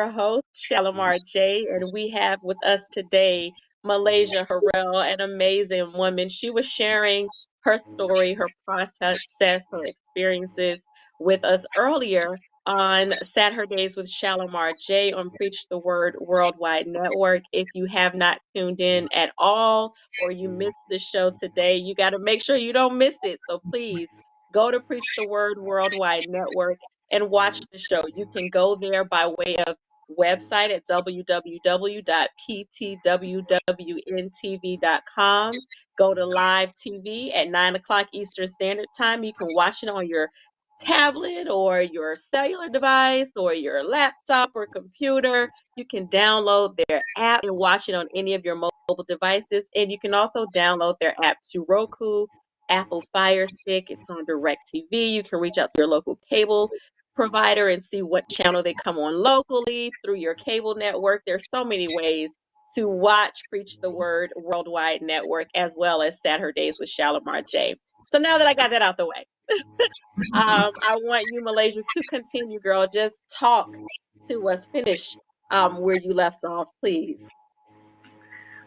host, Shalimar J, and we have with us today Malaysia Harrell, an amazing woman. She was sharing her story, her process, her experiences with us earlier on SatHERday's with Shalimar J on Preach the Word Worldwide Network. If you have not tuned in at all or you missed the show today, you got to make sure you don't miss it. So please go to Preach the Word Worldwide Network and watch the show. You can go there by way of website at www.ptwwntv.com. Go to live TV at 9 o'clock Eastern Standard Time. You can watch it on your tablet or your cellular device or your laptop or computer. You can download their app and watch it on any of your mobile devices. And you can also download their app to Roku, Apple Fire Stick. It's on DirecTV. You can reach out to your local cable provider and see what channel they come on locally through your cable network. There's so many ways to watch Preach the Word Worldwide Network as well as SatHERday's with Shalimar J. So now that I got that out the way, I want you, Malaysia, to continue, girl. Just talk to us. Finish where you left off, please.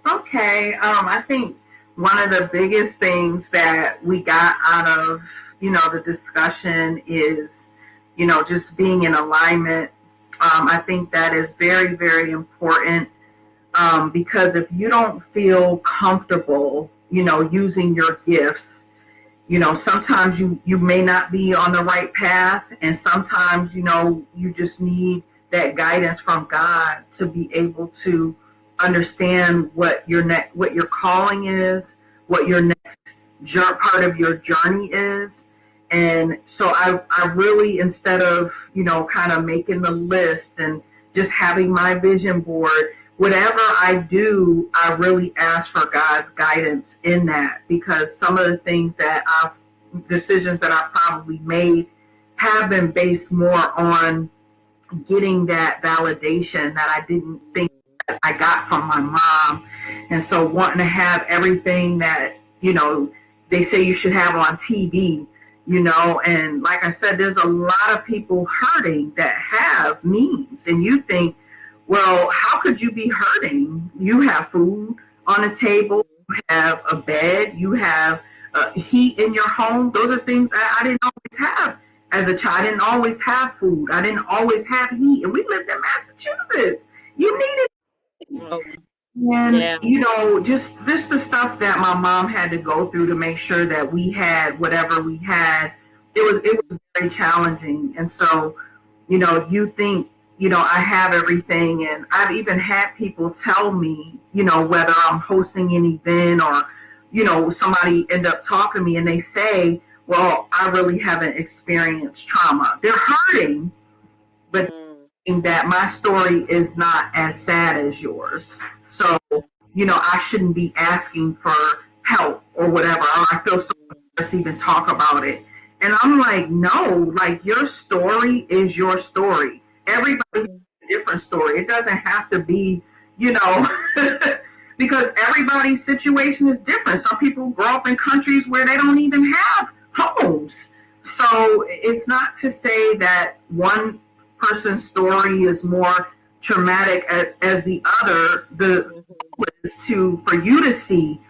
Okay. I think one of the biggest things that we got out of, the discussion is, just being in alignment. I think that is very, very important because if you don't feel comfortable, using your gifts, sometimes you may not be on the right path, and sometimes, you just need that guidance from God to be able to understand what your calling is, what your next part of your journey is. And so I really, instead of, kind of making the list and just having my vision board, whatever I do, I really ask for God's guidance in that, because some of the decisions that I've probably made have been based more on getting that validation that I didn't think that I got from my mom. And so wanting to have everything that, they say you should have on TV, and like I said, there's a lot of people hurting that have means, and you think, well, how could you be hurting? You have food on the table, you have a bed, you have heat in your home. Those are things I didn't always have as a child. I didn't always have food. I didn't always have heat. And we lived in Massachusetts. You needed it. And, just this the stuff that my mom had to go through to make sure that we had whatever we had. It was very challenging. And so, you think, I have everything. And I've even had people tell me, whether I'm hosting an event or, somebody end up talking to me and they say, well, I really haven't experienced trauma. They're hurting, but that my story is not as sad as yours. So, I shouldn't be asking for help or whatever. Or I feel so embarrassed to even talk about it. And I'm like, no, like your story is your story. Everybody has a different story. It doesn't have to be, because everybody's situation is different. Some people grow up in countries where they don't even have homes. So it's not to say that one person's story is more traumatic as the other. The goal is for you to see,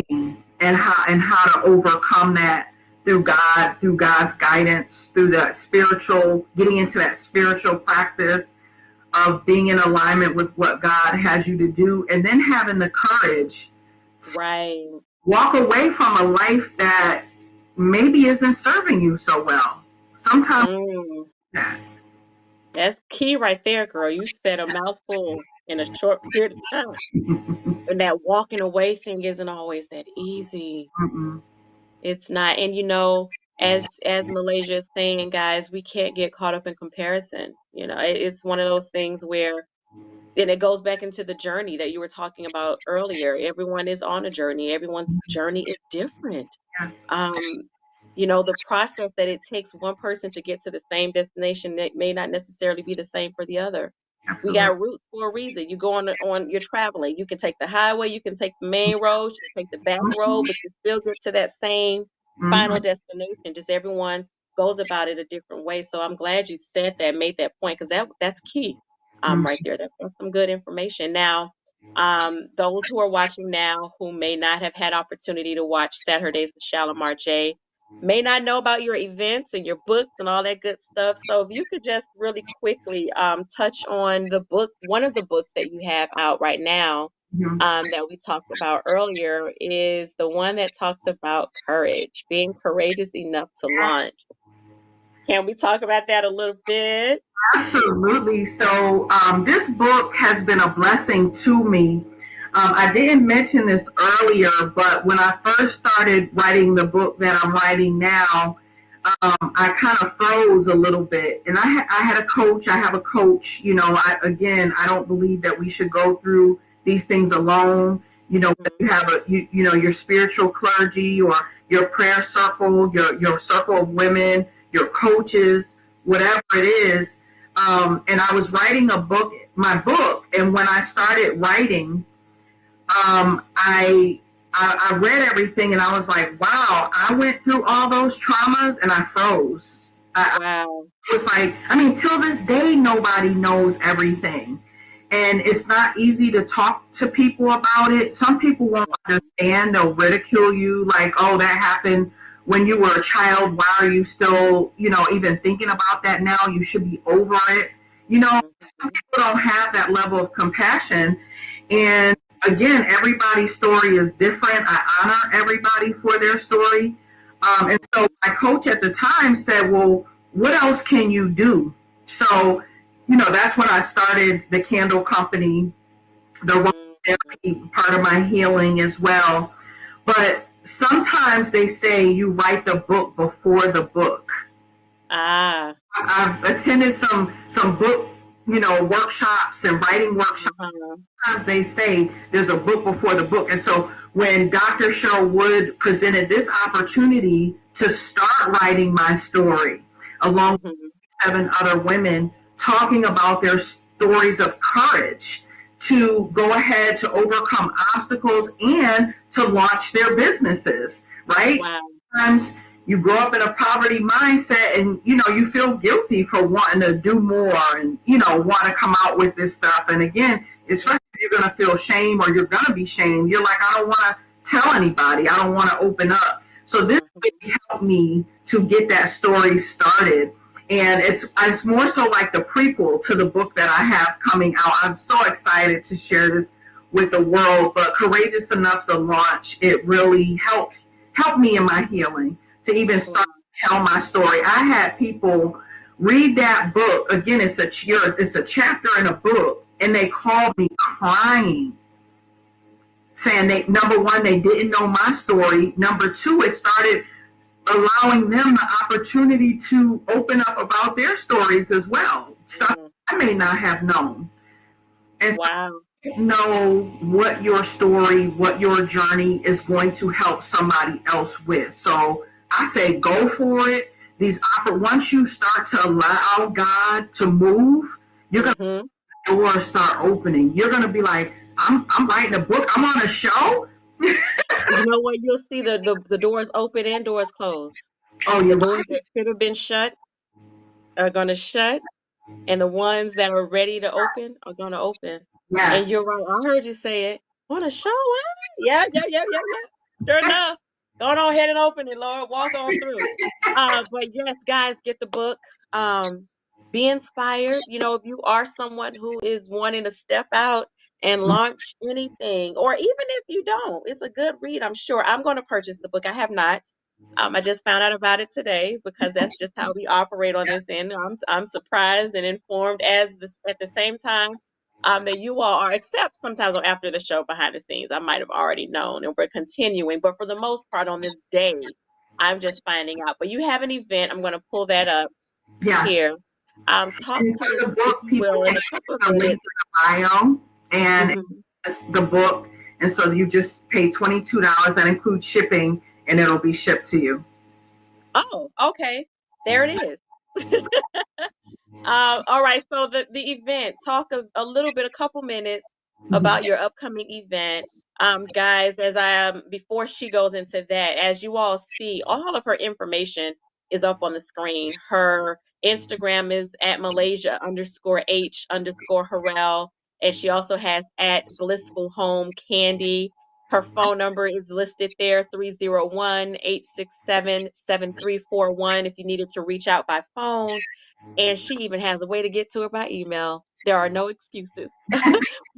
pain and how to overcome that through God, through God's guidance, through that getting into that spiritual practice of being in alignment with what God has you to do, and then having the courage to walk away from a life that maybe isn't serving you so well. Sometimes that's key right there, girl. You said a mouthful in a short period of time. And that walking away thing isn't always that easy. It's not. And as Malaysia is saying, guys, we can't get caught up in comparison. It's one of those things where, and it goes back into the journey that you were talking about earlier. Everyone is on a journey. Everyone's journey is different. The process that it takes one person to get to the same destination that may not necessarily be the same for the other. We got routes for a reason. You go you're traveling. You can take the highway, you can take the main road, you can take the back road, but you still get to that same final destination. Just everyone goes about it a different way. So I'm glad you said that, made that point, because that's key, Mhm. right there. That's some good information. Now, those who are watching now who may not have had opportunity to watch SatHERday's with Shalimar J may not know about your events and your books and all that good stuff. So if you could just really quickly touch on the book, one of the books that you have out right now, Mhm. that we talked about earlier, is the one that talks about courage, being courageous enough to launch. Can we talk about that a little bit? Absolutely. So, this book has been a blessing to me. I didn't mention this earlier, but when I first started writing the book that I'm writing now, I kind of froze a little bit. And I had a coach. I have a coach. I don't believe that we should go through these things alone. Mhm, You have your spiritual clergy or your prayer circle, your circle of women, your coaches, whatever it is. And I was writing my book, and when I started writing, I read everything, and I was like, wow, I went through all those traumas, and I froze. wow. It was like, I mean, till this day, nobody knows everything. And it's not easy to talk to people about it. Some people won't understand. They'll ridicule you, like, oh, that happened when you were a child. Why are you still, even thinking about that now? You should be over it. Some Mhm, people don't have that level of compassion. And again, everybody's story is different. I honor everybody for their story. And mhm, so my coach at the time said, well, what else can you do? So, that's when I started the candle company, the aromatherapy mhm. part of my healing as well. But sometimes they say you write the book before the book. Ah, I've attended some book, workshops and writing workshops. uh-huh. Sometimes they say there's a book before the book. And so when Dr. Cheryl Wood presented this opportunity to start writing my story, along with Mhm, 7 other women talking about their stories of courage to go ahead to overcome obstacles and to launch their businesses, right? wow. Sometimes you grow up in a poverty mindset and you feel guilty for wanting to do more and want to come out with this stuff. And again, especially if you're going to feel shame or you're going to be shamed, you're like, I don't want to tell anybody, I don't want to open up. So this Mhm, really helped me to get that story started. And it's more so like the prequel to the book that I have coming out. I'm so excited to share this with the world. But Courageous Enough to Launch, it really helped me in my healing to even start mhm, to tell my story. I had people read that book. Again, it's a chapter in a book, and they called me crying, saying they, number one, they didn't know my story. Number two, it started allowing them the opportunity to open up about their stories as well, stuff mhm. I may not have known. And so Wow. know what your story, what your journey is going to help somebody else with. So I say go for it. Once you start to allow God to move, you're gonna Mhm. doors start opening. You're gonna be like, I'm writing a book. I'm on a show. You know what? You'll see the doors open and doors close. Oh, The you're doors right. that should have been shut are gonna shut, and the ones that are ready to open are gonna open. And Yes. you're right. I heard you say it. On a show, what? Yeah, yeah, yeah, yeah, yeah. Sure enough. Go on ahead and open it, Lord. Walk on through. But yes, guys, get the book. Um, be inspired. You know, if you are someone who is wanting to step out and launch anything, or even if you don't, it's a good read, I'm sure. I'm going to purchase the book. I have not. I just found out about it today because that's just how we operate on this end. I'm surprised and informed as this at the same time, that you all are, except sometimes after the show behind the scenes, I might have already known and we're continuing. But for the most part, on this day, I'm just finding out. But you have an event. I'm going to pull that up Yes. here. Talk And to for us, the if book, you people will, in can a couple click of the link in minutes. the bio, and Mhm. it's the book. And so you just pay $22. That includes shipping, and it'll be shipped to you. Oh, okay. There it is. All right. So the event, talk a little bit, a couple minutes Mhm. about your upcoming event. Guys, as I before she goes into that, as you all see, all of her information is up on the screen. Her Instagram is at Malaysia_H_Harrell. And she also has at Blissful Home Candy. Her phone number is listed there, 301-867-7341 if you needed to reach out by phone. And she even has a way to get to her by email. There are no excuses.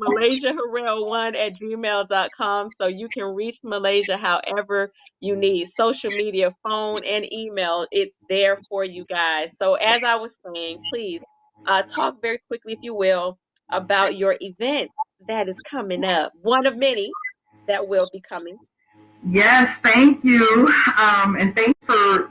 MalaysiaHarrell1 at gmail.com. So you can reach Malaysia however you need. Social media, phone, and email. It's there for you guys. So as I was saying, please talk very quickly, if you will, about your event that is coming up. One of many that will be coming. Yes, thank you. And thanks for,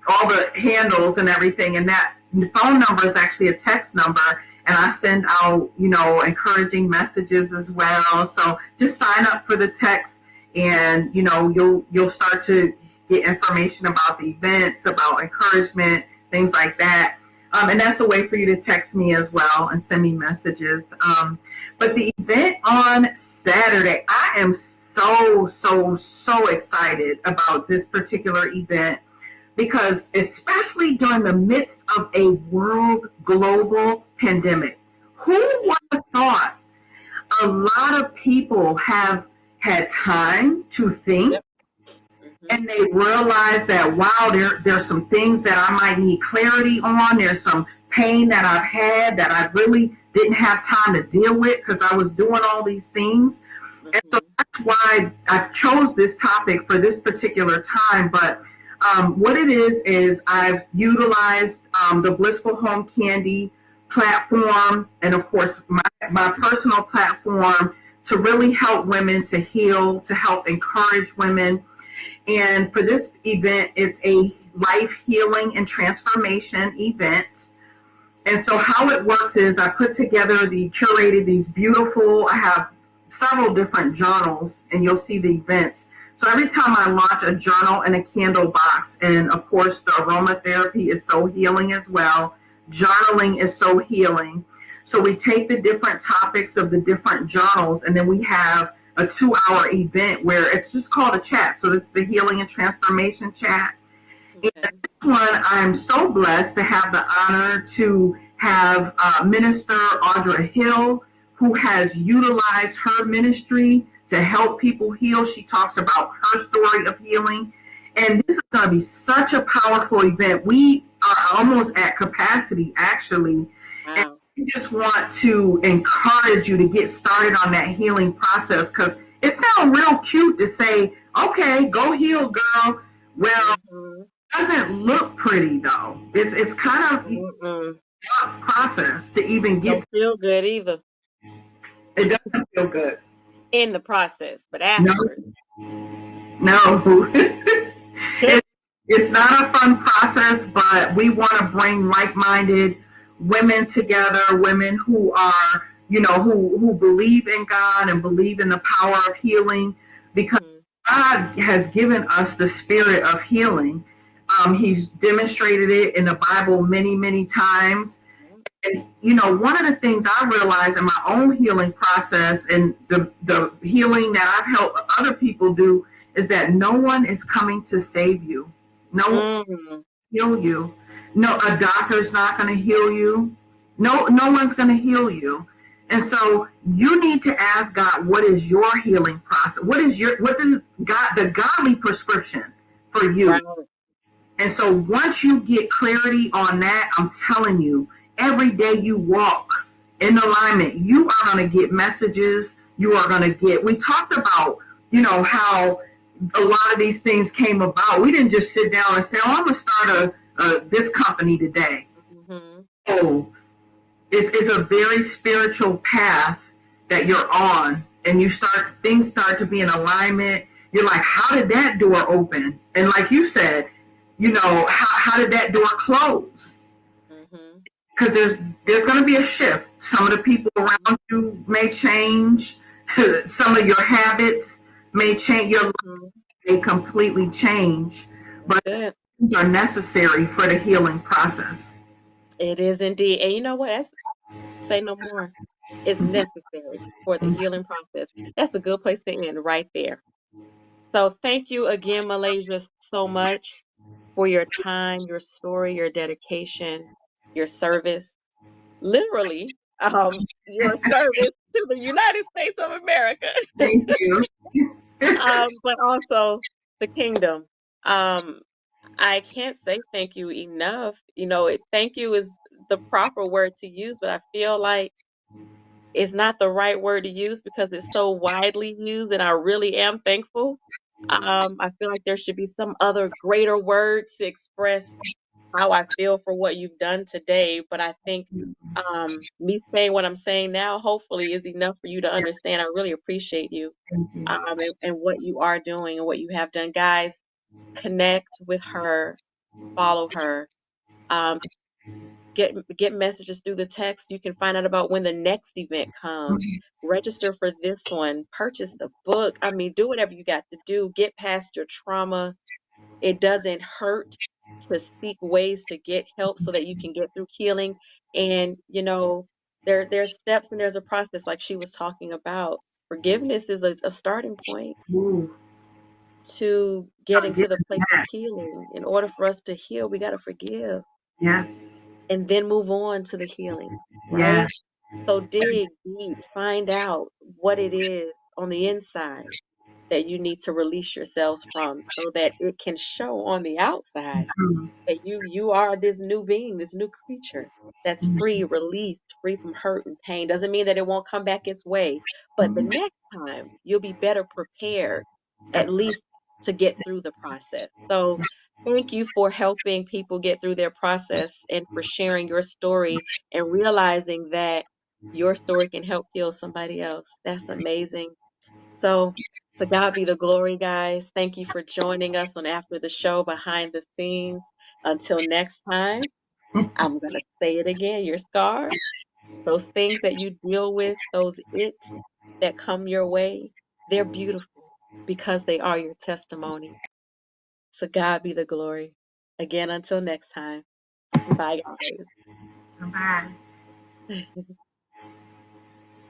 all the handles and everything. And that phone number is actually a text number. And I send out, encouraging messages as well. So just sign up for the text and, you'll start to get information about the events, about encouragement, things like that. And that's a way for you to text me as well and send me messages. But the event on Saturday, I am so excited about this particular event because especially during the midst of a world global pandemic, who would have thought a lot of people have had time to think. Yep. And they realize that, wow, there's some things that I might need clarity on. There's some pain that I've had that I really didn't have time to deal with because I was doing all these things. And so that's why I chose this topic for this particular time. But what it is I've utilized the Blissful Home Candy platform and, of course, my personal platform to really help women to heal, to help encourage women. And for this event, it's a life healing and transformation event. And so how it works is I curated these beautiful, I have several different journals, and you'll see the events. So every time I launch a journal and a candle box, and of course the aromatherapy is so healing as well. Journaling is so healing. So we take the different topics of the different journals, and then we have a 2-hour event where it's just called a chat. So this is the healing and transformation chat. Okay. And this one, I'm so blessed to have the honor to have Minister Audra Hill, who has utilized her ministry to help people heal. She talks about her story of healing. And this is going to be such a powerful event. We are almost at capacity, actually. Wow. And we just want to encourage you to get started on that healing process, because it sounds real cute to say, okay, go heal, girl. Well, it doesn't look pretty, though. It's kind of a process to even get. Don't feel good either. It doesn't feel good in the process, but afterwards. No. It's not a fun process, but we want to bring like-minded women together, women who are, who believe in God and believe in the power of healing, because God has given us the spirit of healing. He's demonstrated it in the Bible many, many times. And, one of the things I realized in my own healing process and the healing that I've helped other people do is that no one is coming to save you. No one can heal you. No, a doctor's not going to heal you. No one's going to heal you. And so you need to ask God, what is your healing process? What is God, the godly prescription for you? Right. And so once you get clarity on that, I'm telling you, every day you walk in alignment, you are going to get messages. You are going to get, we talked about, how a lot of these things came about. We didn't just sit down and say, oh, I'm going to start this company today. Mm-hmm. Oh, it's a very spiritual path that you're on, and things start to be in alignment. You're like, how did that door open? And like you said, how did that door close? Because there's going to be a shift. Some of the people around you may change. Some of your habits may change. Your life may completely change. But things are necessary for the healing process. It is indeed. And you know what? Say no more. It's necessary for the healing process. That's a good place to end right there. So thank you again, Malaysia, so much. for your time, your story, your dedication, your service, literally, your service to the United States of America, Thank you. but also the kingdom. Um, I can't say thank you enough. Thank you is the proper word to use, but I feel like it's not the right word to use because it's so widely used, and I really am thankful. I feel like there should be some other greater words to express how I feel for what you've done today. But I think me saying what I'm saying now, hopefully, is enough for you to understand. I really appreciate you, Thank you. and what you are doing and what you have done. Guys, connect with her, follow her. Um, get messages through the text. You can find out about when the next event comes. Register for this one. Purchase the book. I mean, do whatever you got to do. Get past your trauma. It doesn't hurt to seek ways to get help so that you can get through healing. And there's steps and there's a process like she was talking about. Forgiveness is a starting point Ooh, to I'm getting to the getting place of that. healing. In order for us to heal, we got to forgive Yes. and then move on to the healing, Yes. right? So dig deep, find out what it is on the inside that you need to release yourselves from so that it can show on the outside Mm, that you are this new being, this new creature that's free, released, free from hurt and pain. Doesn't mean that it won't come back its way, but the mm, next time you'll be better prepared, at least to get through the process. So thank you for helping people get through their process and for sharing your story and realizing that your story can help heal somebody else. That's amazing. So, to God be the glory, guys. Thank you for joining us on After the Show Behind the Scenes. Until next time, I'm going to say it again. Your scars, those things that you deal with, those its that come your way, they're beautiful because they are your testimony. So, God be the glory. Again, until next time. Bye, Bye. guys.